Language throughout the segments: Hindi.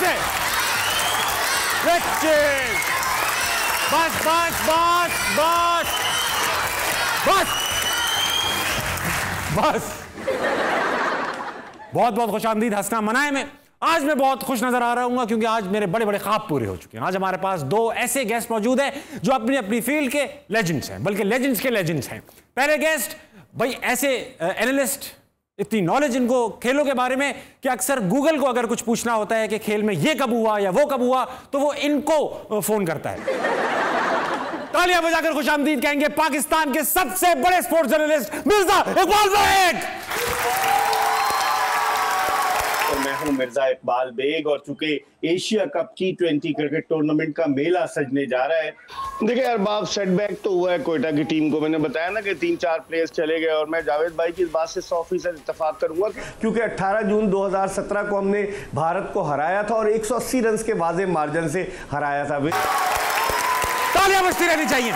से। बस बस बस बस बस बस। बहुत बहुत खुशामदीद हंसना मनाए में। आज मैं बहुत खुश नजर आ रहा हूँ क्योंकि आज मेरे बड़े बड़े ख्वाब पूरे हो चुके हैं। आज हमारे पास दो ऐसे गेस्ट मौजूद हैं जो अपनी अपनी फील्ड के लेजेंड्स हैं, बल्कि लेजेंड्स के लेजेंड्स हैं। पहले गेस्ट भाई ऐसे एनालिस्ट, इतनी नॉलेज इनको खेलों के बारे में कि अक्सर गूगल को अगर कुछ पूछना होता है कि खेल में ये कब हुआ या वो कब हुआ तो वो इनको फोन करता है। तालियां बजाकर खुशामदीद कहेंगे पाकिस्तान के सबसे बड़े स्पोर्ट्स जर्नलिस्ट मिर्जा इकबाल बेग। मैं हूं मिर्जा इकबाल बेग और चूंकि Asia cup T20 cricket tournament का मेला सजने जा रहा है। देखिए यार बाप, सेटबैक तो हुआ है कोयटा की टीम को। मैंने बताया ना कि 3-4 प्लेयर्स चले गए और मैं जावेद भाई की इस बात से 100% इत्तेफाक करूंगा क्योंकि 18 जून 2017 को हमने भारत को हराया था और 180 रन के वाज़े मार्जिन से हराया था। तालियां बजती रहनी चाहिए।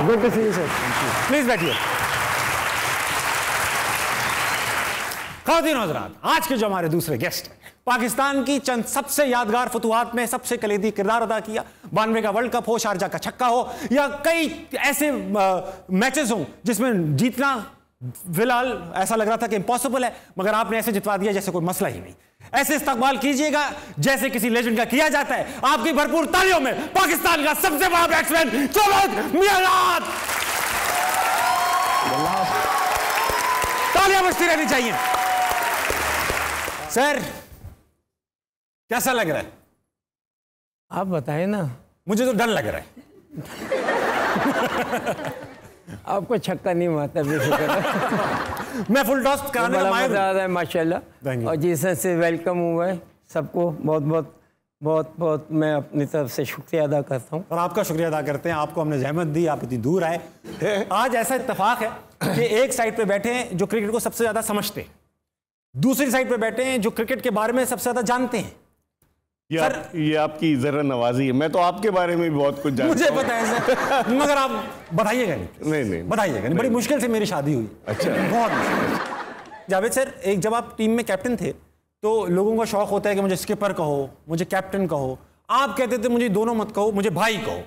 Good to see you sir, please बैठिए। ख़वातीन और हज़रात, आज के जो हमारे दूसरे गेस्ट हैं, पाकिस्तान की चंद सबसे यादगार फतुहात में सबसे कलीदी किरदार अदा किया। 92 का वर्ल्ड कप हो, शारजा का छक्का हो या कई ऐसे मैचेस हों जिसमें जीतना फिलहाल ऐसा लग रहा था कि इम्पॉसिबल है, मगर आपने ऐसे जितवा दिया जैसे कोई मसला ही नहीं। ऐसे इस्तकबाल कीजिएगा जैसे किसी लेजेंड का किया जाता है। आपकी भरपूर तालियों में पाकिस्तान का सबसे बड़ा बैट्समैन चौबक मियां। तालियां बजती रहनी चाहिए। सर कैसा लग रहा है? आप बताएं ना। मुझे तो डर लग रहा है। आपको छक्का नहीं मारता बेफिक्र। मैं फुल टॉस कराने का माहिर है माशाल्लाह। और जिस तरह से वेलकम हुआ है सबको बहुत बहुत बहुत बहुत मैं अपनी तरफ से शुक्रिया अदा करता हूँ। और आपका शुक्रिया अदा करते हैं। आपको हमने जहमत दी, आप इतनी दूर आए। आज ऐसा इत्तेफाक है कि एक साइड पे बैठे हैं जो क्रिकेट को सबसे ज्यादा समझते हैं, दूसरी साइड पे बैठे हैं जो क्रिकेट के बारे में सबसे ज्यादा जानते हैं। ये आपकी जरा नवाजी है। मैं तो आपके बारे में भी बहुत कुछ जानता हूं। मुझे पता है सर, मगर आप बताइएगा नहीं बताइएगा नहीं। बड़ी मुश्किल से मेरी शादी हुई। अच्छा, बहुत मुश्किल। जावेद सर, एक जब आप टीम में कैप्टन थे तो लोगों का शौक होता है कि मुझे स्किपर कहो, मुझे कैप्टन कहो। आप कहते थे मुझे दोनों मत कहो, मुझे भाई कहो।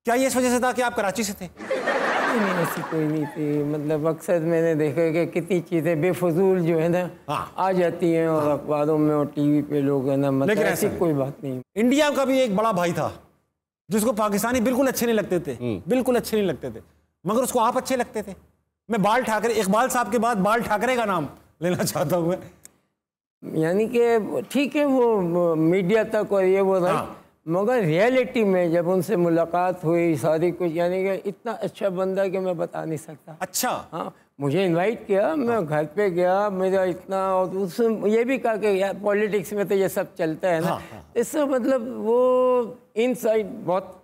क्या ये इस वजह से था कि आप कराची से थे? नहीं, ऐसी कोई नहीं थी। मतलब अक्सर मैंने देखा कि कितनी चीज़ें बेफजूल जो है ना आ जाती हैं और अखबारों में और टीवी पे लोग है ना, मतलब ऐसी कोई बात नहीं। इंडिया का भी एक बड़ा भाई था जिसको पाकिस्तानी बिल्कुल अच्छे नहीं लगते थे, बिल्कुल अच्छे नहीं लगते थे, मगर उसको आप अच्छे लगते थे। मैं बाल ठाकरे, इकबाल साहब के बाद बाल ठाकरे का नाम लेना चाहता हूँ मैं। यानी कि ठीक है वो मीडिया तक और ये वो था, मगर रियलिटी में जब उनसे मुलाकात हुई सारी कुछ, यानी कि इतना अच्छा बंदा कि मैं बता नहीं सकता। अच्छा। हाँ, मुझे इनवाइट किया, मैं घर पे गया, मेरा इतना, और उसने ये भी कहा कि यार पॉलिटिक्स में तो ये सब चलता है ना। इससे मतलब वो इनसाइड बहुत,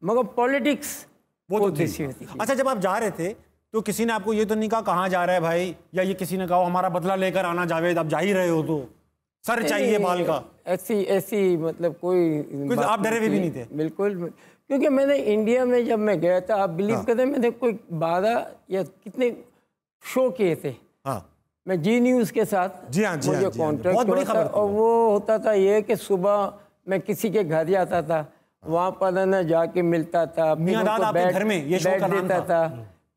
मगर पॉलिटिक्स वो तो थी। अच्छा, जब आप जा रहे थे तो किसी ने आपको ये तो नहीं कहा कहाँ जा रहा है भाई, या ये किसी ने कहा हमारा बदला लेकर आना जावेद, आप जा ही रहे हो तो सर चाहिए बाल का? ऐसी मतलब कोई आप डरे हुए भी नहीं थे? बिल्कुल, क्योंकि मैंने इंडिया में जब मैं गया था, आप बिलीव करें, मैंने कोई 12 या कितने शो किए थे। मैं जी न्यूज़ के साथ मुझे कॉन्ट्रैक्ट होता था, और वो होता था ये कि सुबह मैं किसी के घर जाता था, वहाँ पर ना जाके मिलता था, बैठ देता था,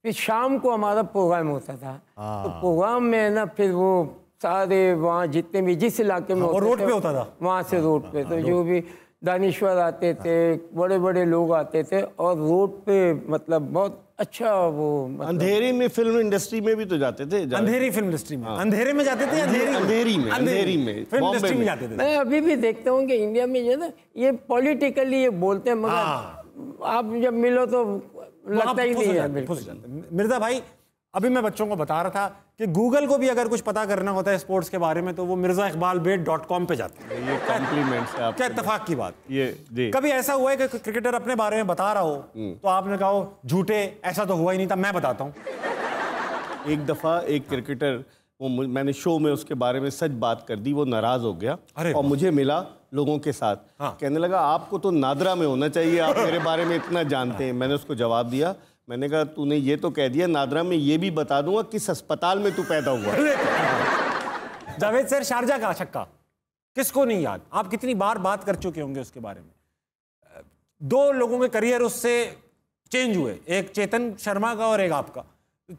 फिर शाम को हमारा प्रोग्राम होता था। तो प्रोग्राम में ना फिर वो सारे वहाँ जितने भी जिस इलाके में और रोड पे होता था, वहाँ से रोड पे, तो जो भी दानिश्वर आते थे, बड़े बड़े लोग आते थे, और रोड पे मतलब बहुत अच्छा वो मतलब अंधेरी में फिल्म इंडस्ट्री में भी तो जाते थे। अंधेरी फिल्म इंडस्ट्री में अंधेरे में जाते थे, अंधेरी में फिल्म इंडस्ट्री में जाते थे। मैं अभी भी देखता हूँ कि इंडिया में जो है ना, ये पॉलिटिकली ये बोलते हैं, मगर आप जब मिलो तो लगता ही नहीं है। मिर्जा भाई, अभी मैं बच्चों को बता रहा था कि गूगल को भी अगर कुछ पता करना होता है स्पोर्ट्स के बारे में तो वो mirzaiqbalbeg.com पे जाते हैं। ये कॉम्प्लीमेंट्स है। क्या इत्तेफाक की बात ये जी। कभी ऐसा हुआ है कि क्रिकेटर अपने बारे में बता रहा हो तो आपने कहा झूठे, ऐसा तो हुआ ही नहीं था, मैं बताता हूँ? एक दफ़ा एक क्रिकेटर, वो मैंने शो में उसके बारे में सच बात कर दी, वो नाराज़ हो गया और मुझे मिला लोगों के साथ। कहने लगा आपको तो नादरा में होना चाहिए, आप मेरे बारे में इतना जानते हैं। मैंने उसको जवाब दिया, मैंने कहा तूने ये तो कह दिया, नादरा में ये भी बता दूंगा किस अस्पताल में तू पैदा हुआ। जावेद सर, शारजा का छक्का किसको नहीं याद? आप कितनी बार बात कर चुके होंगे उसके बारे में। 2 लोगों के करियर उससे चेंज हुए, एक चेतन शर्मा का और एक आपका।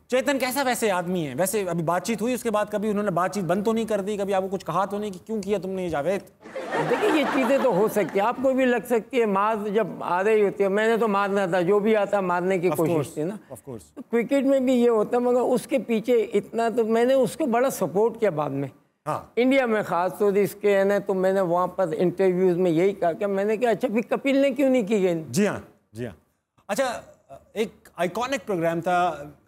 चेतन कैसा वैसे आदमी है? वैसे अभी बातचीत हुई उसके बाद, कभी उन्होंने बातचीत बंद तो नहीं कर दी? कभी आपको कुछ कहा तो नहीं कि क्यों किया तुमने ये जावेद? देखिए, ये चीज़ें तो हो सकती है, आपको भी लग सकती है। मार जब आ रही होती है, मैंने तो मारना था, जो भी आता मारने की कोशिश थी ना। तो क्रिकेट में भी ये होता, मगर उसके पीछे इतना तो मैंने उसको बड़ा सपोर्ट किया बाद में। हाँ। इंडिया में खास तौर से इसके है ना, तो मैंने वहाँ पर इंटरव्यूज में यही कहा कि मैंने कहा अच्छा फिर कपिल ने क्यों नहीं की गई? जी हाँ, जी हाँ। अच्छा, एक आइकॉनिक प्रोग्राम था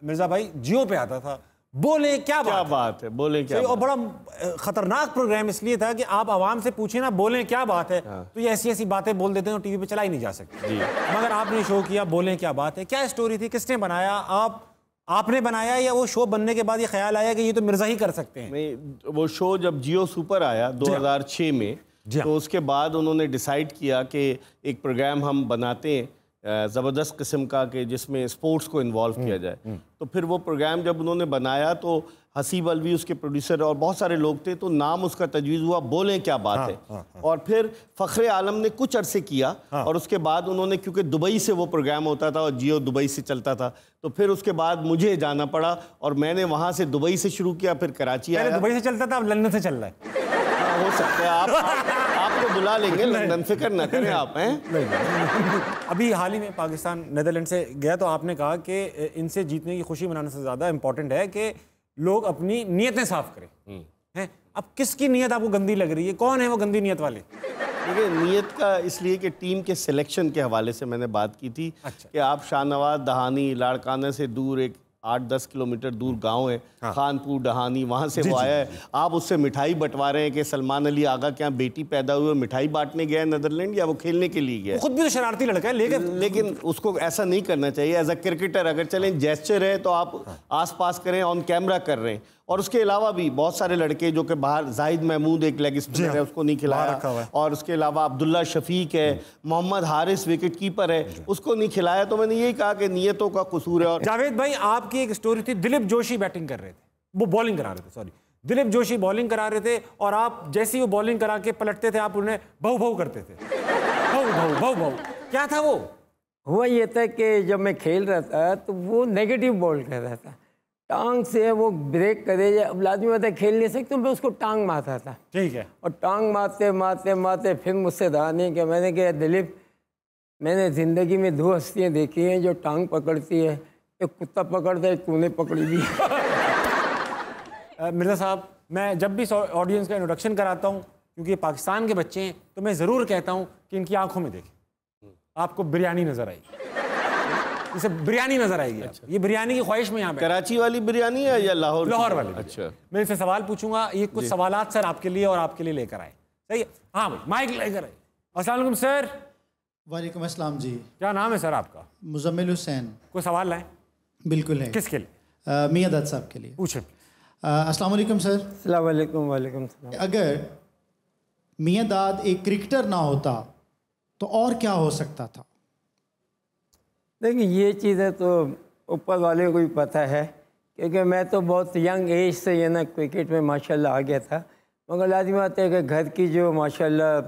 मिर्जा भाई, जियो पे आता था, बोले क्या बात है, बोले क्या बात। और बड़ा खतरनाक प्रोग्राम इसलिए था कि आप आवाम से पूछे ना बोले क्या बात है, तो ये ऐसी ऐसी बातें बोल देते हैं टीवी पे चला ही नहीं जा सकती। मगर आपने शो किया बोले क्या बात है। क्या स्टोरी थी, किसने बनाया? आपने बनाया या वो शो बनने के बाद ये ख्याल आया कि ये तो मिर्जा ही कर सकते हैं? नहीं, वो शो जब जियो सुपर आया 2006 में, तो उसके बाद उन्होंने डिसाइड किया कि एक प्रोग्राम हम बनाते हैं ज़बरदस्त किस्म का, कि जिसमें स्पोर्ट्स को इन्वॉल्व किया जाए। तो फिर वो प्रोग्राम जब उन्होंने बनाया तो हसीब अलवी उसके प्रोड्यूसर और बहुत सारे लोग थे, तो नाम उसका तजवीज़ हुआ बोलें क्या बात है। और फिर फ़ख्रे आलम ने कुछ अरसे किया, और उसके बाद उन्होंने, क्योंकि दुबई से वो प्रोग्राम होता था और जियो दुबई से चलता था, तो फिर उसके बाद मुझे जाना पड़ा और मैंने वहाँ से दुबई से शुरू किया, फिर कराची आया। दुबई से चलता था, अब लंदन से चल रहा है। हो सकता है आपको बुला लेंगे लंदन, फिक्र ना करें आप हैं। अभी हाल ही में पाकिस्तान नेदरलैंड से गया, तो आपने कहा कि इनसे जीतने की खुशी मनाने से ज़्यादा इम्पोर्टेंट है कि लोग अपनी नीयतें साफ करें। हैं, अब किसकी नीयत आपको गंदी लग रही है? कौन है वो गंदी नीयत वाले? देखिए, नीयत का इसलिए कि टीम के सिलेक्शन के हवाले से मैंने बात की थी। अच्छा। कि आप शाहनवाज दहानी, लाड़काना से दूर एक 8-10 किलोमीटर दूर गांव है, खानपुर डहानी, वहाँ से वो आया है। आप उससे मिठाई बंटवा रहे हैं कि सलमान अली आगा के यहाँ बेटी पैदा हुई, मिठाई बांटने गया है नेदरलैंड, या वो खेलने के लिए गया है? खुद भी तो शरारती लड़का है, लेकिन उसको ऐसा नहीं करना चाहिए। एज अ क्रिकेटर अगर चलें जेस्चर है तो आप आसपास करें, ऑन कैमरा कर रहे हैं। और उसके अलावा भी बहुत सारे लड़के जो कि बाहर, जाहिद महमूद एक लेग स्पिनर है, उसको नहीं खिलाया, और उसके अलावा अब्दुल्ला शफीक है, मोहम्मद हारिस विकेट कीपर है, उसको नहीं खिलाया। तो मैंने यही कहा कि नीयतों का कसूर है। और जावेद भाई, आपकी एक स्टोरी थी, दिलीप जोशी बैटिंग कर रहे थे, वो बॉलिंग करा रहे थे, सॉरी दिलीप जोशी बॉलिंग करा रहे थे, और आप जैसे ही वो बॉलिंग करा के पलटते थे, आप उन्हें भौ भौ करते थे। भौ भौ भौ भौ, क्या था वो? हुआ ये था कि जब मैं खेल रहा था तो वो नेगेटिव बॉल कर रहा था, टांग से वो ब्रेक करे, अब लाजमी बात है खेल नहीं सकते, मैं उसको टांग मारता था। ठीक है। और टांग मारते मारते मारते फिर मुझसे रहा नहीं कि मैंने कहा दिलीप, मैंने ज़िंदगी में 2 हस्तियाँ देखी हैं जो टांग पकड़ती है, एक कुत्ता पकड़ता है, तूने पकड़ी दी। मिर्ज़ा साहब, मैं जब भी ऑडियंस का इंट्रोडक्शन कराता हूँ, क्योंकि ये पाकिस्तान के बच्चे हैं, तो मैं ज़रूर कहता हूँ कि इनकी आंखों में देखें, आपको बिरयानी नज़र आएगी, इसे बिरयानी नजर आएगी। अच्छा। ये बिरयानी की ख्वाहिश में यहाँ पे। कराची वाली बिरयानी है या लाहौर? लाहौर वाली। अच्छा। मैं इनसे सवाल पूछूंगा, ये कुछ सवालात सर आपके लिए और आपके लिए लेकर आए, सही है? हाँ भाई, माइक लेकर आए। अस्सलाम वालेकुम सर। वालेकुम अस्सलाम जी। क्या नाम है सर आपका? मुजम्मिल हुसैन। कोई सवाल लाए? बिल्कुल है। किसके लिए? मियां दाद साहब के लिए। पूछे। अस्सलाम वालेकुम सर। अस्सलाम वालेकुम। वालेकुम सलाम। अगर मियां दाद एक क्रिकेटर ना होता तो और क्या हो सकता था? देखिए, ये चीज़ें तो ऊपर वाले को ही पता है, क्योंकि मैं तो बहुत यंग एज से ये ना क्रिकेट में माशाल्लाह आ गया था। मगर लाज़मी बात है कि घर की जो माशाल्लाह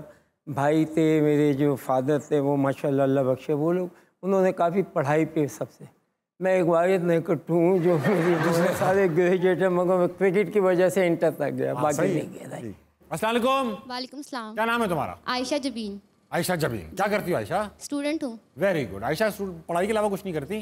भाई थे, मेरे जो फादर थे, वो माशाल्लाह अल्लाह बख्शे, वो लोग उन्होंने काफ़ी पढ़ाई पे सबसे, मैं एक वाहिद निकट हूँ जो मेरी दूसरे सारे ग्रेजुएट है, मगर मैं क्रिकेट की वजह से इंटर तक गया, बाकी नहीं गया। अस्सलाम वालेकुम। वालेकुम सलाम। क्या नाम है तुम्हारा? आयशा जबीन। आयशा जबीन, क्या करती हो आयशा? स्टूडेंट हूँ। Very good. आयशा पढ़ाई के अलावा कुछ नहीं करती?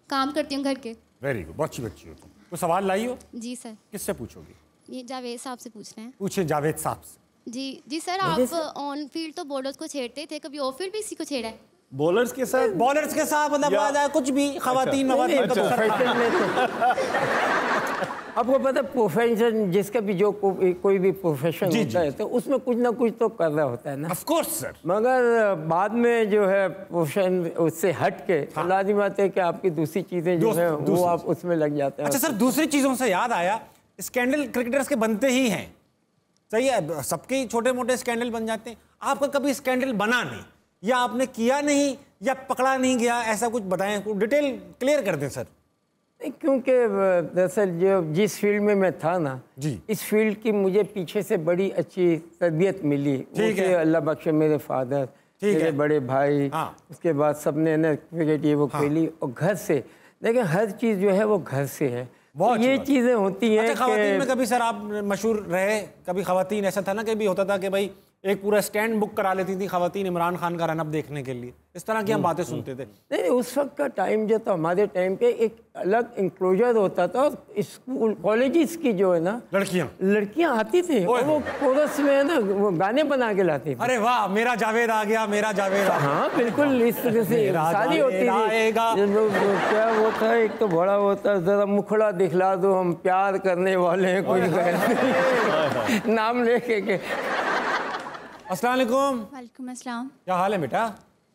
काम करती हूँ घर के। वेरी गुड, बहुत अच्छी बच्ची हो तुम। तो सवाल लाई हो? जी सर। किससे पूछोगी? ये जावेद साहब से पूछ रहे हैं। पूछे जावेद साहब से। जी सर, आप ऑन फील्ड तो बॉलर्स को छेड़ते थे, कभी ऑफ फील्ड भी इसी को छेड़ा है? बॉलर्स के साथ मतलब कुछ भी खवातीन आपको पता है, प्रोफेशन जिसका भी जो कोई भी प्रोफेशन होता है तो उसमें कुछ ना कुछ तो कर रहा होता है ना। Of course sir. मगर बाद में जो है प्रोफेशन उससे हट के लाज़मी बात है कि आपकी दूसरी चीज़ें जो है वो आप उसमें लग जाते हैं। अच्छा सर, दूसरी चीज़ों से याद आया, स्कैंडल क्रिकेटर्स के बनते ही हैं, सही है, सबके ही छोटे मोटे स्कैंडल बन जाते हैं। आपका कभी स्कैंडल बना नहीं, या आपने किया नहीं, या पकड़ा नहीं गया, ऐसा कुछ बताएं, डिटेल क्लियर कर दें सर। क्योंकि दरअसल जो जिस फील्ड में मैं था ना जी, इस फील्ड की मुझे पीछे से बड़ी अच्छी तरबियत मिली। मुझे अल्लाह बख्शे मेरे फादर, मेरे बड़े भाई, उसके बाद सबने ना क्रिकेट ये वो खेली और घर से, लेकिन हर चीज़ जो है वो घर से है। तो ये चीज़ें होती हैं। अच्छा, खवातीन में कभी सर आप मशहूर रहे, कभी खवातीन ऐसा था ना कि भी होता था कि भाई एक पूरा स्टैंड बुक करा लेती थी खवातीन इमरान खान का रनअप देखने के लिए, इस तरह की हम बातें सुनते थे। नहीं, उस वक्त का टाइम जो था, हमारे टाइम पे एक अलग इंक्लोजर होता था। स्कूल कॉलेजेस की जो है ना लड़कियां आती थी और वो कोरस में है ना वो गाने बना के लाती थी। अरे वाह, मेरा जावेद आ गया, मेरा जावेद। हाँ बिल्कुल, इस तरह से शादी होती थी। क्या वो था, एक तो बड़ा होता, जरा मुखड़ा दिखला दो, हम प्यार करने वाले हैं, कुछ नाम लेके के। अस्सलाम वालेकुम। वालेकुम अस्सलाम। क्या हाल है बेटा?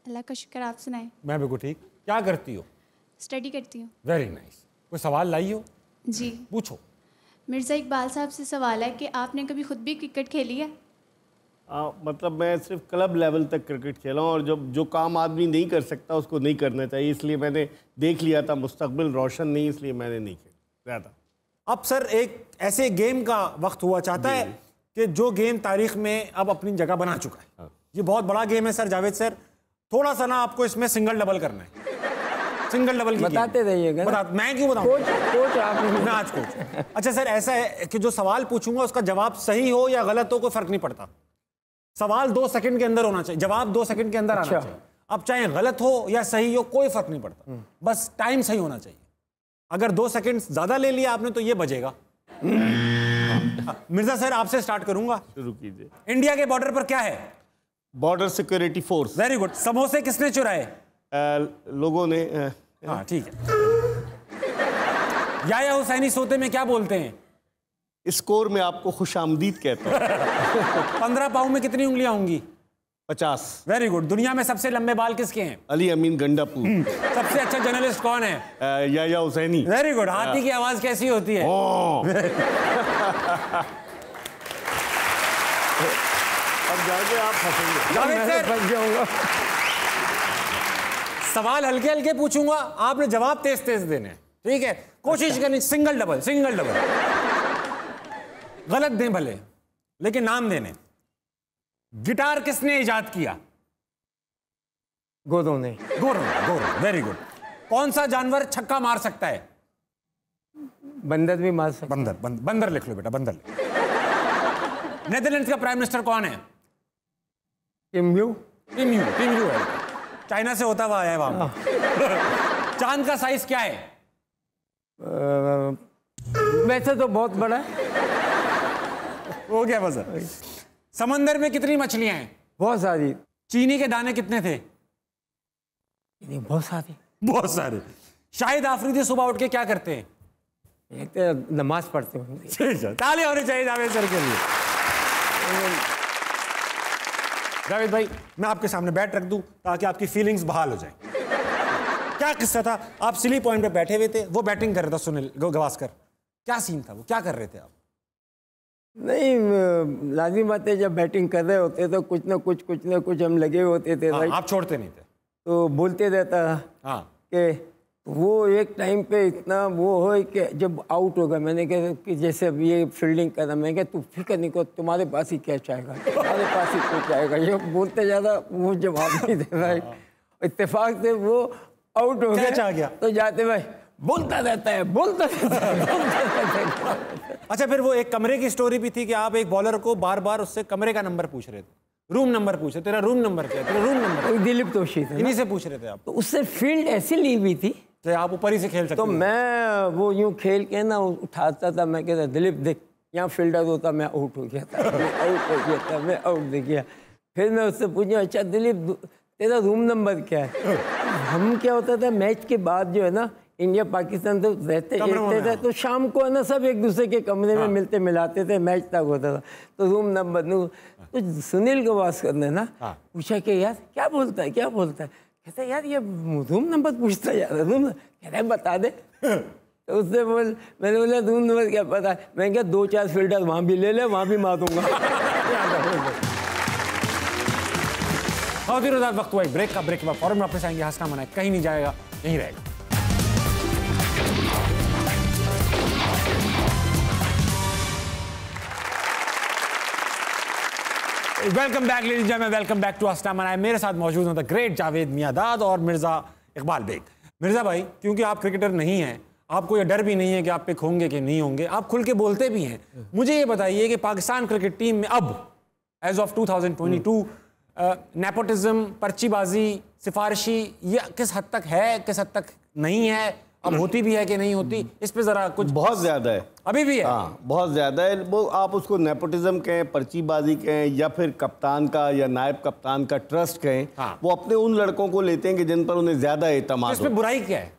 अल्लाह का शुक्र, आप सुनाएं। मैं बिल्कुल ठीक। क्या करती हो? स्टडी करती हूँ। Very nice. कोई सवाल लाई हो? जी पूछो। मिर्ज़ा इकबाल साहब से सवाल है कि आपने कभी खुद भी क्रिकेट खेली है? मतलब मैं सिर्फ क्लब लेवल तक क्रिकेट खेला हूँ, और जो काम आदमी नहीं कर सकता उसको नहीं करना चाहिए, इसलिए मैंने देख लिया था मुस्तकबिल रोशन नहीं, इसलिए मैंने नहीं खेला था। अब सर एक ऐसे गेम का वक्त हुआ चाहता है कि जो गेम तारीख में अब अपनी जगह बना चुका है। ये बहुत बड़ा गेम है सर जावेद सर, थोड़ा सा ना आपको इसमें सिंगल डबल करना है। सिंगल डबल की बताते रहिएगा। मैं क्यों बताऊं? कोच आप। मैं आज कोच। अच्छा सर, ऐसा है कि जो सवाल पूछूंगा उसका जवाब सही हो या गलत हो कोई फर्क नहीं पड़ता। सवाल 2 सेकंड के अंदर होना चाहिए, जवाब 2 सेकंड के अंदर आना चाहिए। अब चाहे गलत हो या सही हो कोई फर्क नहीं पड़ता, बस टाइम सही होना चाहिए। अगर 2 सेकंड ज्यादा ले लिया आपने तो ये बजेगा। मिर्जा सर आपसे स्टार्ट करूंगा। शुरू कीजिए। इंडिया के बॉर्डर पर क्या है? Border security force. Very good. समोसे किसने चुराए? लोगों ने। हाँ ठीक है। याया हुसैनी सोते में क्या बोलते हैं? स्कोर में आपको खुशामदीद कहता हूँ। 15 पाँव में कितनी उंगलियां होंगी? 50। Very good. दुनिया में सबसे लंबे बाल किसके हैं? अली अमीन गंडापुर। सबसे अच्छा जर्नलिस्ट कौन है? याया हुसैनी। Very good. हाथी की आवाज कैसी होती है? अब जाके आप फंसेंगे। सवाल हल्के हल्के पूछूंगा, आपने जवाब तेज तेज देने, ठीक है? कोशिश करनी सिंगल डबल, सिंगल डबल। गलत दें भले, लेकिन नाम देने। गिटार किसने इजाद किया? गोरों ने। गोरों। Very good. कौन सा जानवर छक्का मार सकता है? बंदर भी मार सकता है। बंदर लिख लो बेटा, बंदर। नेदरलैंड्स का प्राइम मिनिस्टर कौन है? टिम्यू है। चाइना से होता हुआ आया है वहां। चांद का साइज क्या है? वैसे तो बहुत बड़ा है। हो गया बस। समंदर में कितनी मछलियां हैं? बहुत सारी। चीनी के दाने कितने थे? बहुत सारे। शाहिद आफरीदी सुबह उठ के क्या करते हैं? एक तो नमाज पढ़ते हैं। ताली होनी चाहिए जावेद सर के लिए। जावेद भाई, मैं आपके सामने बैट रख दूं ताकि आपकी फीलिंग्स बहाल हो जाए। क्या किस्सा था? आप सिली पॉइंट पे बैठे हुए थे, वो बैटिंग कर रहा था सुनील गावस्कर। क्या सीन था वो? क्या कर रहे थे आप? नहीं, लाजिम बात है, जब बैटिंग कर रहे होते तो कुछ ना कुछ हम लगे होते थे। आप छोड़ते नहीं थे तो बोलते रहता कि वो एक टाइम पे इतना वो हो कि जब आउट होगा, मैंने कहा कि जैसे अब ये फील्डिंग कर रहा, मैं क्या तू फिक्र नहीं कर, तुम्हारे पास ही कैच आएगा, तुम्हारे पास ही कैच आएगा। ये बोलते ज़्यादा वो जवाब नहीं दे रहा है। इत्तेफाक से वो आउट हो गया तो जाते भाई बोलता रहता है। अच्छा, फिर वो एक कमरे की स्टोरी भी थी कि आप एक बॉलर को बार बार उससे कमरे का नंबर पूछ रहे थे, रूम नंबर पूछे, तेरा रूम नंबर क्या है, तेरा रूम नंबर। दिलीप तोशी थे, इन्हीं से पूछ रहे थे आप? तो उससे फील्ड ऐसी ली हुई थी कि आप ऊपर ही से खेल सकते। तो मैं वो यूं खेल के ना उठाता था, मैं कहता दिलीप देख यहाँ फील्डर होता, मैं आउट हो गया था, मैं आउट दे गया। फिर मैं उससे पूछा, अच्छा दिलीप तेरा रूम नंबर क्या है? हम क्या होता था मैच के बाद जो है ना, इंडिया पाकिस्तान तो रहते थे, तो शाम को है ना सब एक दूसरे के कमरे में मिलते मिलाते थे, मैच तक होता था। तो रूम नंबर तो सुनील गावस्कर ने ना पूछा कि यार क्या बोलता है, कहता है यार ये रूम नंबर पूछता है यार, रूम, कहता है बता दे। तो उससे मैंने बोला रूम नंबर क्या पता है? मैं क्या 2-4 फील्डर वहाँ भी ले ले, वहाँ भी मारूंगा। बहुत ही रोज़ात वक्त हुआ ब्रेक का। ब्रेक के बाद फौरन वापस आएंगे। हंसना मनाए कहीं नहीं जाएगा, यहीं रहेगा। Welcome back ladies and gentleman, welcome back to अस्टा मनाए। मेरे साथ मौजूद हैं द ग्रेट जावेद मियांदाद और मिर्ज़ा इकबाल बेग। मिर्ज़ा भाई, क्योंकि आप क्रिकेटर नहीं हैं, आपको ये डर भी नहीं है कि आप पिक होंगे कि नहीं होंगे, आप खुल के बोलते भी हैं। मुझे ये बताइए कि पाकिस्तान क्रिकेट टीम में अब एज ऑफ 2022 नेपोटिज्म, पर्चीबाजी, सिफारिशी ये किस हद तक है, किस हद तक नहीं है, अब होती भी है कि नहीं होती, इस पे जरा कुछ। बहुत ज्यादा है, अभी भी है। हाँ, बहुत ज्यादा है। वो आप उसको नेपोटिज्म कहें, पर्चीबाजी कहें, या फिर कप्तान का या नायब कप्तान का ट्रस्ट कहें, हाँ। वो अपने उन लड़कों को लेते हैं कि जिन पर उन्हें ज्यादा एतमाद हो। इसमें बुराई क्या है?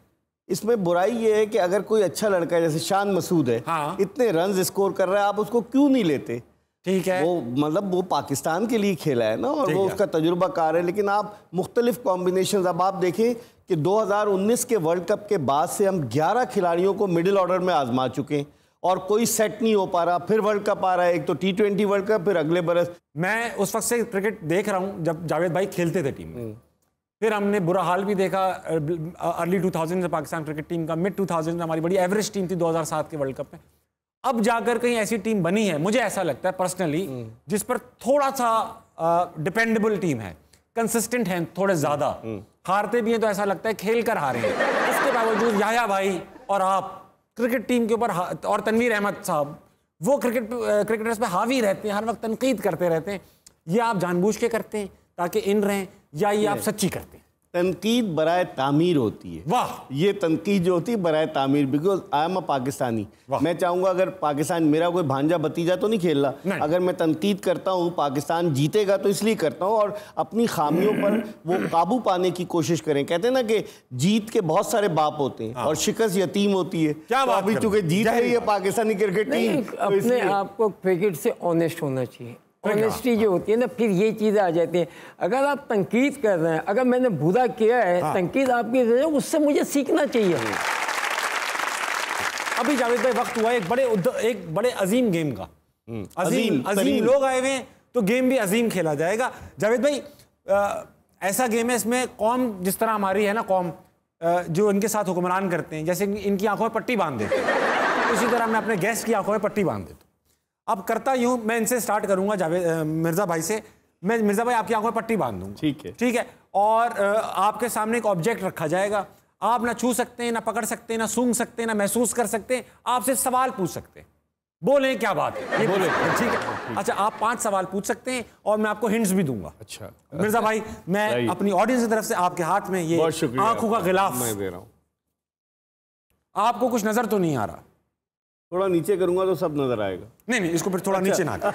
इसमें बुराई ये है कि अगर कोई अच्छा लड़का है, जैसे शान मसूद है, हाँ। इतने रन स्कोर कर रहा है, आप उसको क्यों नहीं लेते? ठीक है, वो मतलब वो पाकिस्तान के लिए खेला है ना, और वो उसका तजुर्बाकार है। लेकिन आप मुख्तलिफ कॉम्बिनेशन, अब आप देखें कि 2019 के वर्ल्ड कप के बाद से हम 11 खिलाड़ियों को मिडिल ऑर्डर में आजमा चुके हैं और कोई सेट नहीं हो पा रहा। फिर वर्ल्ड कप आ रहा है, एक तो T20 वर्ल्ड कप, फिर अगले बरस। मैं उस वक्त से क्रिकेट देख रहा हूँ जब जावेद भाई खेलते थे टीम में। फिर हमने बुरा हाल भी देखा अर्ली 2000 से पाकिस्तान क्रिकेट टीम का। मिड 2000 में हमारी बड़ी एवरेज टीम थी 2007 के वर्ल्ड कप में। अब जाकर कहीं ऐसी टीम बनी है, मुझे ऐसा लगता है पर्सनली, जिस पर थोड़ा सा डिपेंडेबल टीम है, कंसिस्टेंट है थोड़े ज्यादा, हारते भी हैं तो ऐसा लगता है खेल कर हारे हैं। उसके बावजूद याया भाई और आप क्रिकेट टीम के ऊपर, और तनवीर अहमद साहब, वो क्रिकेटर्स पे हावी रहते हैं, हर वक्त तनकीद करते रहते हैं। ये आप जानबूझ के करते हैं ताकि इन रहें, या ये आप सच्ची करते हैं? तनकीद बराए तामीर होती है। वाह, ये तनकीद जो होती है बराए तामीर, because I am a Pakistani. मैं चाहूंगा अगर पाकिस्तान, मेरा कोई भांजा भतीजा तो नहीं खेल रहा, अगर मैं तनकीद करता हूँ पाकिस्तान जीतेगा तो इसलिए करता हूँ, और अपनी खामियों पर वो काबू पाने की कोशिश करें। कहते हैं ना कि जीत के बहुत सारे बाप होते हैं और शिकस्त यतीम होती है। क्या तो अभी चूंकि जीत रही है पाकिस्तानी क्रिकेट टीम, अपने आप को क्रिकेट से ऑनेस्ट होना चाहिए। ऑनेस्टी जो होती है ना, फिर ये चीज़ें आ जाती हैं। अगर आप तनकीद कर रहे हैं, अगर मैंने बुरा किया है, तनकीद आपकी, उससे मुझे सीखना चाहिए। अभी जावेद भाई वक्त हुआ एक बड़े अजीम गेम का। अजीम लोग आए हुए हैं तो गेम भी अजीम खेला जाएगा। जावेद भाई, ऐसा गेम है, इसमें कौम जिस तरह हमारी है ना, कौम जो इनके साथ हुक्मरान करते हैं, जैसे इनकी आंखों में पट्टी बांध देते हैं, उसी तरह मैं अपने गेस्ट की आंखों में पट्टी बांध देता हूँ। अब करता यूं, मैं इनसे स्टार्ट करूंगा, जावेद मिर्ज़ा भाई से। मैं मिर्ज़ा भाई आपकी आंखों में पट्टी बांध दूंगा, ठीक है? और आपके सामने एक ऑब्जेक्ट रखा जाएगा, आप ना छू सकते हैं, ना पकड़ सकते हैं, ना सूंघ सकते हैं, ना महसूस कर सकते हैं। आपसे सवाल पूछ सकते हैं, बोले क्या बात है, ये बोले, ठीक है? अच्छा, आप 5 सवाल पूछ सकते हैं और मैं आपको हिंट्स भी दूंगा। अच्छा मिर्ज़ा भाई, मैं अपनी ऑडियंस की तरफ से आपके हाथ में ये आंखों का गिलाफ मैं दे रहा हूँ। आपको कुछ नजर तो नहीं आ रहा? थोड़ा नीचे करूंगा तो सब नजर आएगा। नहीं, इसको फिर थोड़ा नीचे ना कर।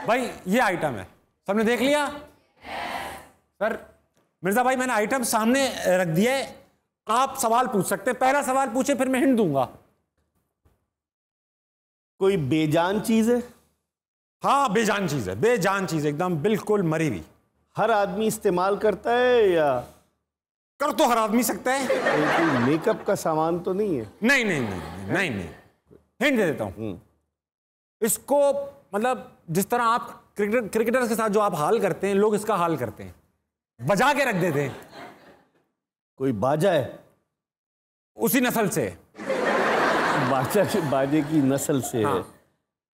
भाई ये आइटम है, सबने देख लिया? सर मिर्ज़ा भाई, मैंने आइटम सामने रख दिया है, आप सवाल पूछ सकते हैं। पहला सवाल पूछे, फिर मैं हिंट दूंगा। कोई बेजान चीज है? हाँ, बेजान चीज है, बेजान चीज, एकदम बिल्कुल मरी हुई। हर आदमी इस्तेमाल करता है या कर तो हर आदमी सकता है? मेकअप का सामान तो नहीं है? नहीं नहीं नहीं नहीं नहीं, हिंट दे देता हूं। इसको मतलब जिस तरह आप क्रिकेटर्स के साथ जो आप हाल करते हैं, लोग इसका हाल करते हैं, बजा के रख देते हैं। कोई बाजा है? उसी नस्ल से बाजे की नस्ल से है,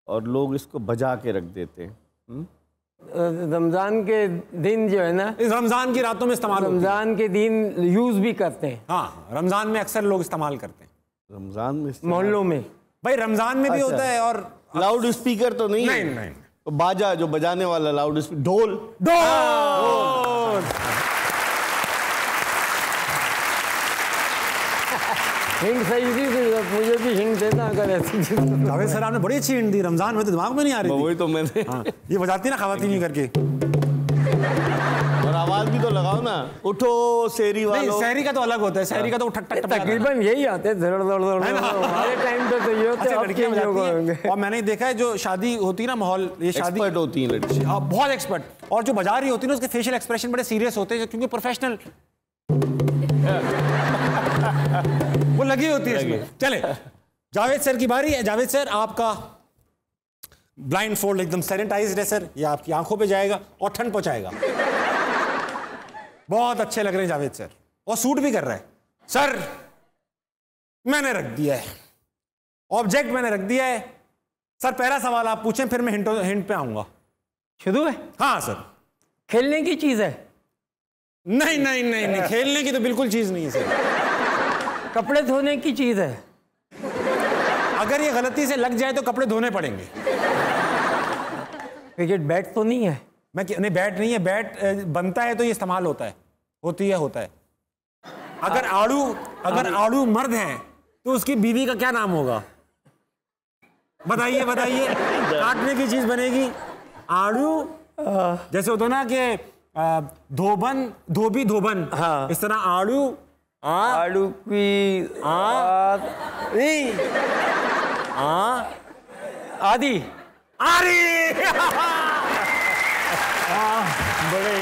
और लोग इसको बजा के रख देते हैं। रमजान के दिन जो है ना, इस रमजान की रातों में इस्तेमाल, रमजान के दिन यूज भी करते हैं। हाँ, रमजान में अक्सर लोग इस्तेमाल करते हैं। रमजान में मोहल्लों में? भाई रमजान में भी होता है। और लाउड स्पीकर तो नहीं? नहीं। तो बाजा जो बजाने वाला लाउड स्पीकर, ढोल। हिंट सही थी, मुझे भी हिंट देना अगर ऐसी। जावेद सर, आपने बड़ी अच्छी हिंट दी। रमजान में तो दिमाग में नहीं आ रही थी। वही तो मैंने ये बजाती ना खवातीन करके। और आवाज भी तो लगाओ ना, उठो शहरी वालों। शहरी का तो अलग होता है, शहरी का तो ठक ठक तकरीबन यही आते हैं, हमारे टाइम पे तो ये होते हैं। और मैंने देखा है जो शादी होती है ना, माहौल, ये शादी एक्सपर्ट होती है लड़की, बहुत एक्सपर्ट, और जो बजा रही होती है ना, उसके फेशियल एक्सप्रेशन बड़े सीरियस होते हैं, क्योंकि प्रोफेशनल वो लगी होती है इसमें। चले, जावेद सर की बारी है। जावेद सर, आपका ब्लाइंड फोल्ड एकदम सैनिटाइज्ड है सर, ये आपकी आंखों पे जाएगा और ठंड पहुंचाएगा। बहुत अच्छे लग रहे हैं जावेद सर, और सूट भी कर रहा है सर। मैंने रख दिया है ऑब्जेक्ट, मैंने रख दिया है सर। पहला सवाल आप पूछें, फिर मैं हिंट पे आऊंगा। शुरू है? हाँ सर। खेलने की चीज है? नहीं नहीं नहीं नहीं, खेलने की तो बिल्कुल चीज नहीं है सर। कपड़े धोने की चीज है? अगर ये गलती से लग जाए तो कपड़े धोने पड़ेंगे। क्रिकेट बैट तो नहीं है? नहीं, बैट नहीं है। बैट बनता है तो ये इस्तेमाल होता है, होता है। अगर आड़ू मर्द है तो उसकी बीवी का क्या नाम होगा? बताइए बताइए। काटने की चीज बनेगी आड़ू। जैसे होता ना कि धोबन। हाँ। इस तरह आड़ू आड़ू की आदि। अरे बड़े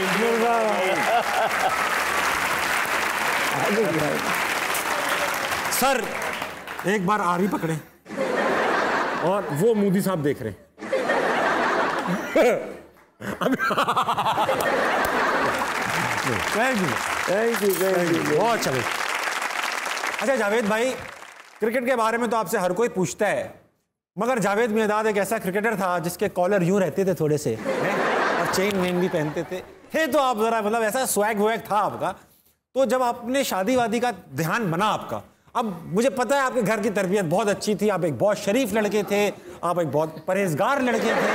सर, एक बार आरी पकड़े और वो मोदी साहब देख रहे थैंक यू। बहुत चले। अच्छा जावेद भाई, क्रिकेट के बारे में तो आपसे हर कोई पूछता है, मगर जावेद मियांदाद एक ऐसा क्रिकेटर था जिसके कॉलर यूं रहते थे थोड़े से, और चेन वेन भी पहनते थे तो आप जरा मतलब ऐसा स्वैग वैग था आपका। तो जब आपने शादी वादी का ध्यान बना आपका, अब मुझे पता है आपके घर की तरबियत बहुत अच्छी थी, आप एक बहुत शरीफ लड़के थे, आप एक बहुत परहेजगार लड़के थे,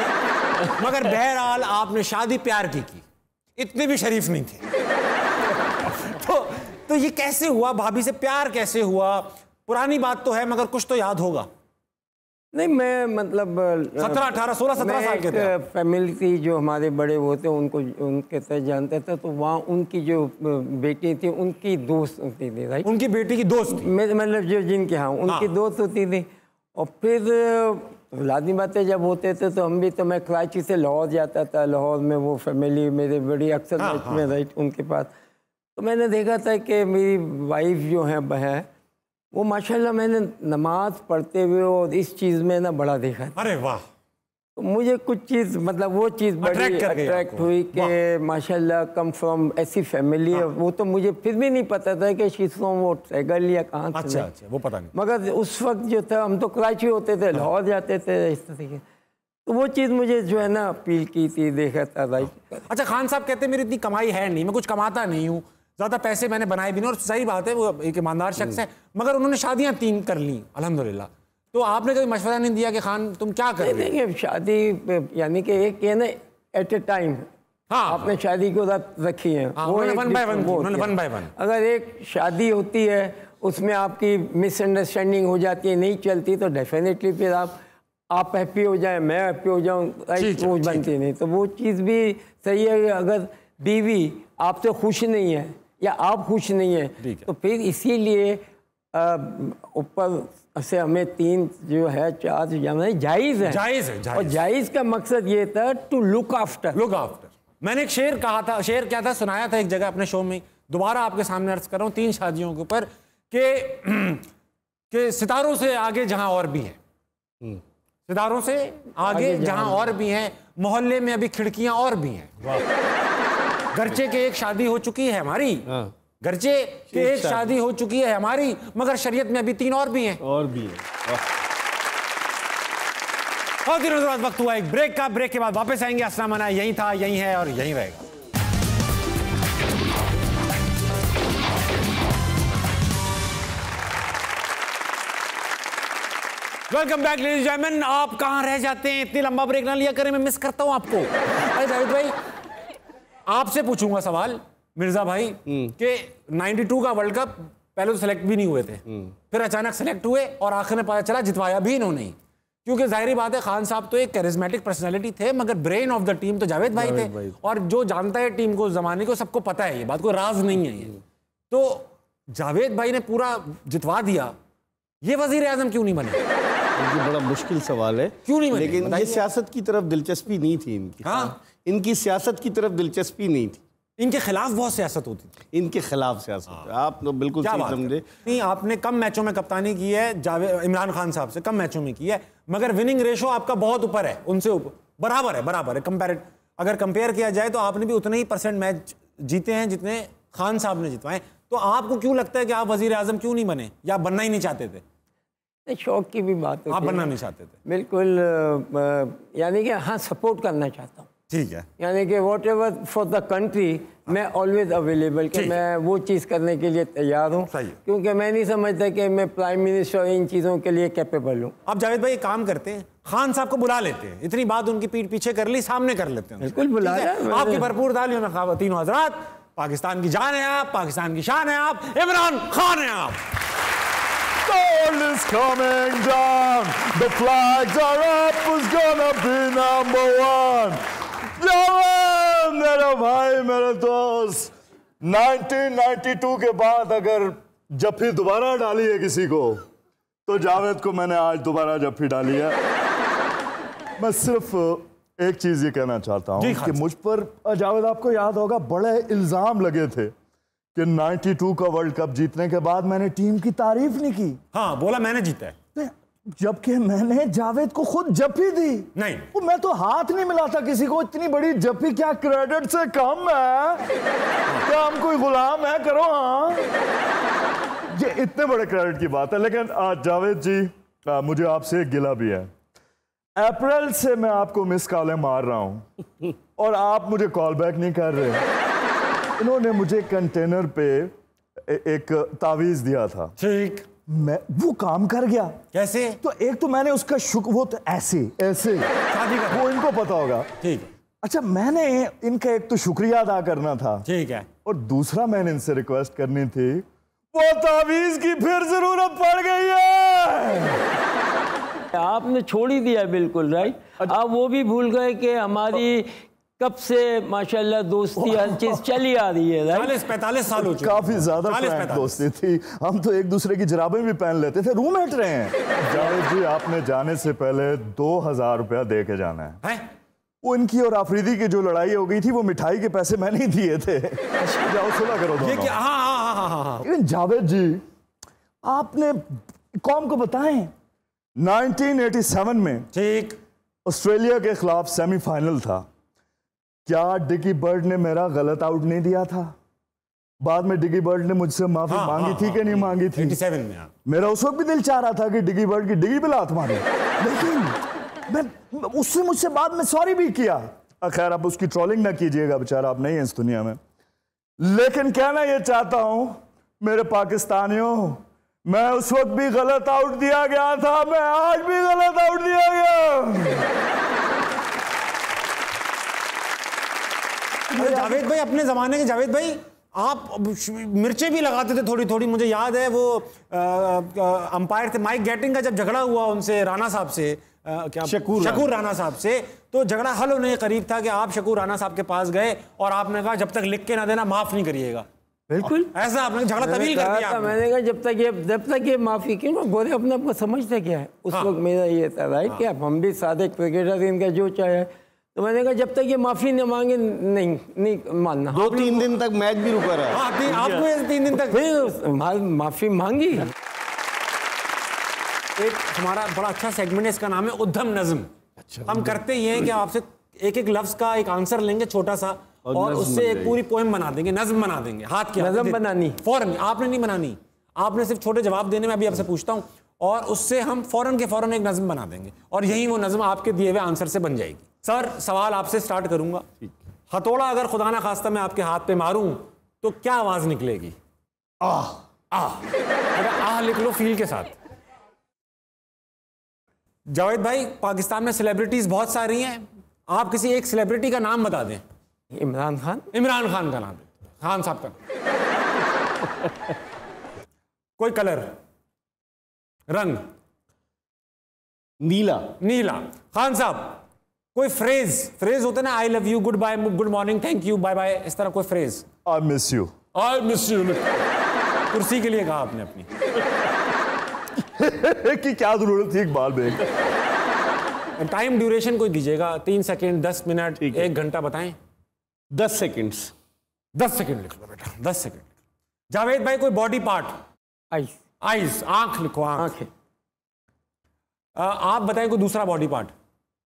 मगर बहरहाल आपने शादी प्यार की, इतने भी शरीफ नहीं थे। तो ये कैसे हुआ? भाभी से प्यार कैसे हुआ? पुरानी बात तो है मगर कुछ तो याद होगा। नहीं, मैं मतलब 17, 18, 16, 17 साल के थे। फैमिली थी जो हमारे बड़े वो थे, उनको उनके तरह जानता था, तो वहाँ उनकी जो बेटी थी उनकी दोस्त होती थी, राइट? उनकी बेटी की दोस्त थी? मतलब जो जिनके यहाँ उनकी दोस्त होती थी। और फिर लाजमी बातें जब होते थे तो हम भी, तो मैं कराची से लाहौर जाता था, लाहौर में वो फैमिली मेरे बड़ी अक्सर मैच में, राइट, उनके पास। तो मैंने देखा था कि मेरी वाइफ जो है वो माशाल्लाह मैंने नमाज पढ़ते हुए और इस चीज़ में ना बड़ा देखा था। अरे वाह। तो मुझे कुछ चीज़ मतलब वो चीज़ बड़ी अट्रैक्ट हुई कि माशाल्लाह कम फ्रॉम ऐसी फैमिली है। वो तो मुझे फिर भी नहीं पता था कि शी फ्रॉम वो सैगल या कहाँ से। अच्छा, वो पता नहीं। मगर उस वक्त जो था, हम तो कराची होते थे, लाहौर जाते थे, इस तरह के, तो वो चीज़ मुझे जो है ना अपील की थी, देखा था, राइट। अच्छा, खान साहब कहते हैं मेरी इतनी कमाई है नहीं, मैं कुछ कमाता नहीं हूँ, ज़्यादा पैसे मैंने बनाए भी नहीं, और सही बात है, वो एक ईमानदार शख्स है, मगर उन्होंने शादियाँ 3 कर ली अल्हम्दुलिल्लाह। तो आपने कभी मशवरा नहीं दिया कि खान तुम क्या कर रहे हो? शादी यानी कि एक ये ना एट ए टाइम, हाँ, आपने शादी को रखी है, वो वन बाय वन। अगर एक शादी होती है उसमें आपकी मिसअंडरस्टैंडिंग हो जाती है, नहीं चलती, तो डेफिनेटली फिर आप हैप्पी हो जाए, मैं हैप्पी हो जाऊँ, वो बनती नहीं। तो वो चीज़ भी सही है। अगर बीवी आपसे खुश नहीं है या आप खुश नहीं है, तो फिर इसीलिए ऊपर से हमें 3 जो है 4 जायज़ है। और जायज़ का मकसद ये था टू लुक आफ्टर। मैंने एक शेर कहा था, शेर क्या था, सुनाया था एक जगह अपने शो में, दोबारा आपके सामने अर्ज कर रहा हूँ, 3 शादियों के ऊपर कि सितारों से आगे जहां और भी हैं, सितारों से आगे जहां और भी हैं, मोहल्ले में अभी खिड़कियां और भी हैं। गर्चे के एक शादी हो चुकी है हमारी, गर्चे के एक शादी हो चुकी है हमारी, मगर शरीयत में अभी 3 और भी हैं। और दिनों बाद वक्त हुआ एक ब्रेक का। ब्रेक के बाद वापस आएंगे। अस्सलाम वालेकुम। यही था, यही है और यही रहेगा। Welcome back ladies and gentleman. आप कहां रह जाते हैं? इतनी लंबा ब्रेक ना लिया करें, मैं मिस करता हूं आपको। अरे जावेद भाई, आपसे पूछूंगा सवाल, मिर्जा भाई, कि 92 का वर्ल्ड कप पहले तो सेलेक्ट भी नहीं हुए थे, फिर अचानक सेलेक्ट हुए और आखिर में पता चला जितवाया भी इन्होंने ही, क्योंकि जाहिर बात है खान साहब तो एक कैरिज्मेटिक पर्सनालिटी थे, मगर ब्रेन ऑफ द टीम तो जावेद भाई थे। और जो जानता है टीम को, जमाने को, सबको पता है, ये बात कोई राज नहीं है ये। तो जावेद भाई ने पूरा जितवा दिया, ये वजीर आजम क्यों नहीं बने? ये बड़ा मुश्किल सवाल है, क्यों नहीं बने? लेकिन ये सियासत की तरफ दिलचस्पी नहीं थी इनकी। हाँ, इनकी सियासत की तरफ दिलचस्पी नहीं थी। इनके खिलाफ बहुत सियासत होती थी। इनके खिलाफ सियासत, आप तो बिल्कुल सही समझे। नहीं, आपने कम मैचों में कप्तानी की है, इमरान खान साहब से कम मैचों में की है, मगर विनिंग रेशो आपका बहुत ऊपर है, उनसे ऊपर, बराबर है कंपेयर। अगर कंपेयर किया जाए तो आपने भी उतने ही % मैच जीते हैं जितने खान साहब ने जितवाए। तो आपको क्यों लगता है कि आप वजीर आजम क्यों नहीं बने, या बनना ही नहीं चाहते थे? शौक की भी बात है, आप बनना नहीं चाहते थे? बिल्कुल, यानी कि हाँ, सपोर्ट करना चाहता हूँ। ठीक है, यानी कि what ever for the country मैं ऑलवेज अवेलेबल कि मैं वो चीज़ करने के लिए तैयार हूँ, क्योंकि मैं नहीं समझता कि मैं प्राइम मिनिस्टर इन चीज़ों के लिए कैपेबल हूँ। अब जावेद भाई एक काम करते हैं, खान साहब को बुला लेते हैं, इतनी बात उनकी पीठ पीछे कर ली, सामने कर लेते हैं। बिल्कुल बुला लें। आपकी भरपूर तालियों में ख़वातीन हज़रात, पाकिस्तान की जान है आप, पाकिस्तान की शान है आप, इमरान खान है आप। The world is coming down, the flags are up, who's gonna be number one? Javed मेरा भाई, मेरे दोस्त, 1992 के बाद अगर जफ्फी दोबारा डाली है किसी को, तो जावेद को मैंने आज दोबारा जफ्फी डाली है। मैं सिर्फ एक चीज ये कहना चाहता हूँ कि मुझ पर, जावेद आपको याद होगा, बड़े इल्जाम लगे थे कि 92 का वर्ल्ड कप जीतने के बाद मैंने टीम की तारीफ नहीं की। हाँ, बोला मैंने जीता है, जबकि मैंने जावेद को खुद जफ्फी दी। नहीं, वो मैं तो हाथ नहीं मिलाता किसी को, इतनी बड़ी जफ्फी क्या क्रेडिट से कम है? क्या हम कोई गुलाम है? करो हाँ, ये इतने बड़े क्रेडिट की बात है। लेकिन जावेद जी, मुझे आपसे एक गिला भी है। अप्रैल से मैं आपको मिस कॉलें मार रहा हूं और आप मुझे कॉल बैक नहीं कर रहे। इन्होंने मुझे कंटेनर पे एक तावीज दिया था, ठीक, मैं वो काम कर गया। कैसे? तो एक तो मैंने उसका शुक्र, वो तो ऐसे वो इनको पता होगा, ठीक। अच्छा, मैंने इनका एक तो शुक्रिया अदा करना था, ठीक है, और दूसरा मैंने इनसे रिक्वेस्ट करनी थी, वो तावीज की फिर जरूरत पड़ गई है। आपने छोड़ ही दिया बिल्कुल, राइट। आप वो भी भूल गए कि हमारी कब से माशाल्लाह दोस्ती हर चीज चली आ रही है, 40-45 साल हो चुके, काफी ज्यादा दोस्ती थी, हम तो एक दूसरे की जुराबें भी पहन लेते थे, रूममेट रहे हैं। जावेद जी, आपने जाने से पहले 2000 रुपया दे के जाना है। वो इनकी और आफरीदी की जो लड़ाई हो गई थी, वो मिठाई के पैसे मैंने ही दिए थे। जाओ सुलह करो दोनों। हाँ। जावेद जी, आपने कौम को बताएं, 1987 में, ठीक, ऑस्ट्रेलिया के खिलाफ सेमीफाइनल था। क्या डिकी बर्ड ने मेरा गलत आउट नहीं दिया था? बाद में डिकी बर्ड ने मुझसे माफी मांगी थी कि नहीं मांगी थी? 87 में। मेरा उस वक्त भी दिल चाह रहा था कि डिकी बर्ड की डिगी पे लात मारे, लेकिन मैं उससे मुझसे बाद में सॉरी भी किया। खैर, अब उसकी ट्रोलिंग ना कीजिएगा, बेचारा आप नहीं है इस दुनिया में। लेकिन कहना ये चाहता हूं मेरे पाकिस्तानियों, मैं उस वक्त भी गलत आउट दिया गया था, मैं आज भी गलत आउट दिया गया। जावेद भाई, अपने जमाने के जावेद भाई, आप मिर्चें भी लगाते थे थोड़ी थोड़ी। मुझे याद है वो अंपायर थे माइक गैटिंग का, जब झगड़ा हुआ उनसे, राणा साहब से, क्या शकूर राणा साहब से, तो झगड़ा हल होने के करीब था कि आप शकूर राणा साहब के पास गए और आपने कहा जब तक लिख के ना देना माफ नहीं करिएगा। बिल्कुल ऐसा आपने झगड़ा तवील कर दिया। मैंने कहा जब तक ये माफी, क्यों गोरे अपने आप को समझते क्या है उस वक्त मेरा ये था, राइट, क्या हम भी सादे क्रिकेटर, इनका जो चाहे। तो मैंने कहा जब तक ये माफी न मांगे नहीं मानना। 2-3 दिन तक मैच भी रुका रहा। आपको 3 दिन तक फिर माफी मांगी। एक हमारा बड़ा अच्छा सेगमेंट है, इसका नाम है उद्यम नज्म। हम करते ये हैं कि आपसे एक एक लफ्ज का एक आंसर लेंगे छोटा सा, और उससे एक पूरी पोएम बना देंगे, नज्म बना देंगे। हाथ की नज्म बनानी फौरन, आपने नहीं बनानी, आपने सिर्फ छोटे जवाब देने में। अभी आपसे पूछता हूँ और उससे हम फौरन के फौरन एक नज्म बना देंगे, और यही वो नज्म आपके दिए हुए आंसर से बन जाएगी। सर, सवाल आपसे स्टार्ट करूंगा। हथौड़ा अगर खुदा ना खास्ता मैं आपके हाथ पे मारूं तो क्या आवाज निकलेगी? आह। अगर आह लिख लो फील के साथ। जावेद भाई, पाकिस्तान में सेलिब्रिटीज बहुत सारी हैं, आप किसी एक सेलिब्रिटी का नाम बता दें। इमरान खान। इमरान खान का नाम, खान साहब का। कोई कलर, रंग? नीला। नीला। खान साहब, कोई फ्रेज होता है ना, I love you, goodbye, good morning, thank you, bye bye, इस तरह कोई phrase? I miss you. I miss you कुर्सी के लिए कहा आपने अपनी। कि क्या जरूरत थी इकबाल बेग? टाइम ड्यूरेशन कोई दीजिएगा, 3 सेकेंड, 10 मिनट, 1 घंटा बताएं। 10 सेकेंड्स। 10 सेकेंड लिख लो बेटा, 10 सेकेंड। जावेद भाई, कोई बॉडी पार्ट? आइज। आइज, आंख लिखो, आंख। आप बताएं कोई दूसरा बॉडी पार्ट?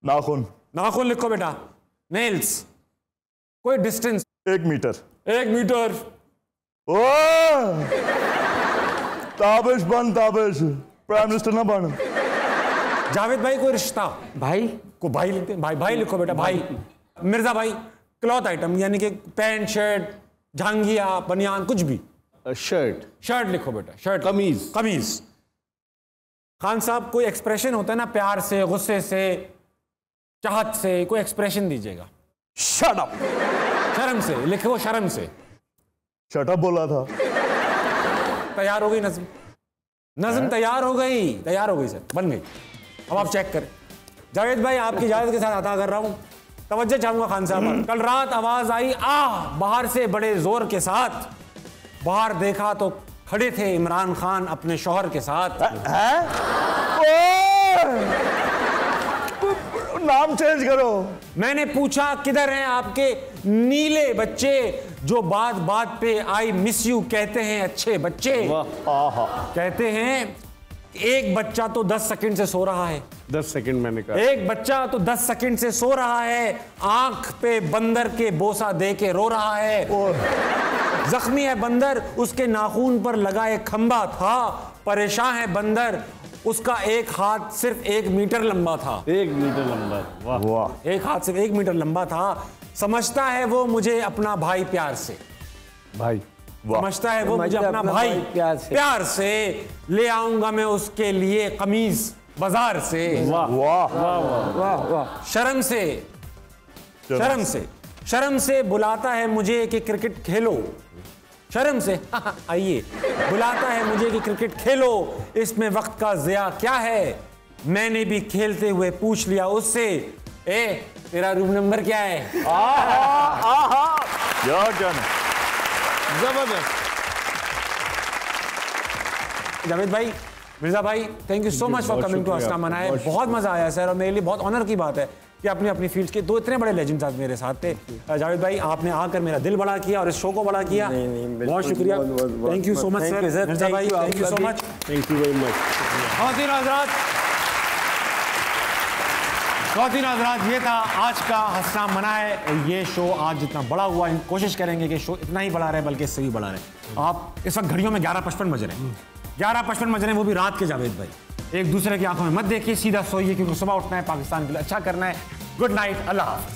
नाखून। नाखून लिखो बेटा। नेल्स। कोई डिस्टेंस? 1 मीटर। 1 मीटर। ओ ताबिश बन, ताबिश, प्राइम मिनिस्टर ना बन। जावेद भाई, कोई रिश्ता? भाई को भाई लिखते हैं, भाई लिखो बेटा, भाई। मिर्जा भाई, क्लॉथ आइटम यानी कि पैंट, शर्ट, झांगिया, बनियान, कुछ भी। शर्ट लिखो बेटा, शर्ट। कमीज। खान साहब, कोई एक्सप्रेशन होता है ना, प्यार से, गुस्से से, चाहत से, कोई एक्सप्रेशन दीजिएगा। Shut up. शर्म से लिखो, शर्म से। शट अप बोला था। तैयार हो गई नज़म? नज़म तैयार हो गई सर, बन गई। अब आप चेक करें। जावेद भाई, आपकी इजाजत के साथ अता कर रहा हूं। तवज्जो चाहूंगा खान साहब। कल रात आवाज आई बाहर से बड़े जोर के साथ। बाहर देखा तो खड़े थे इमरान खान अपने शौहर के साथ। नाम चेंज करो। मैंने पूछा किधर हैं आपके नीले बच्चे जो बात बात पे आई मिस यू कहते हैं अच्छे बच्चे। कहते हैं एक बच्चा तो 10 सेकंड से सो रहा है। 10 सेकंड मैंने कहा। एक बच्चा तो 10 सेकंड से सो रहा है, आंख पे बंदर के बोसा दे के रो रहा है। जख्मी है बंदर, उसके नाखून पर लगा एक खंबा था। परेशान है बंदर, उसका एक हाथ सिर्फ 1 मीटर लंबा था। 1 मीटर लंबा, वाह। एक हाथ सिर्फ 1 मीटर लंबा था। समझता है वो मुझे अपना भाई प्यार से। समझता है वो मुझे अपना भाई प्यार से। ले आऊंगा मैं उसके लिए कमीज बाजार से। वाह वाह वाह वाह। शर्म से बुलाता है मुझे कि क्रिकेट खेलो। शर्म से आइए बुलाता है मुझे कि क्रिकेट खेलो, इसमें वक्त का ज़िया क्या है। मैंने भी खेलते हुए पूछ लिया उससे, तेरा रूम नंबर क्या है। जबरदस्त। जावेद भाई, मिर्जा भाई, thank you so much for coming to हंसना मनाए। बहुत मजा आया सर, और मेरे लिए बहुत ऑनर की बात है कि आपने अपनी फील्ड के 2 इतने बड़े लेजेंड्स आज मेरे साथ थे। जावेद भाई, आपने आकर मेरा दिल बड़ा किया और इस शो को बड़ा किया। बहुत शुक्रिया, thank you so much sir. Mirza भाई, thank you so much. Thank you very much. ख़वातीन हज़रात, ये था आज का हंसना मनाए। और ये शो आज जितना बड़ा हुआ, कोशिश करेंगे कि शो इतना ही बड़ा रहे, बल्कि इससे भी बड़ा रहे। आप इस वक्त घड़ियों में 11:55 बज रहे हैं। 11:55 बज रहे हैं, वो भी रात के। जावेद भाई, एक दूसरे की आंखों में मत देखिए, सीधा सोइए, क्योंकि सुबह उठना है, पाकिस्तान के लिए अच्छा करना है। गुड नाइट, अल्लाह हाफ़िज़।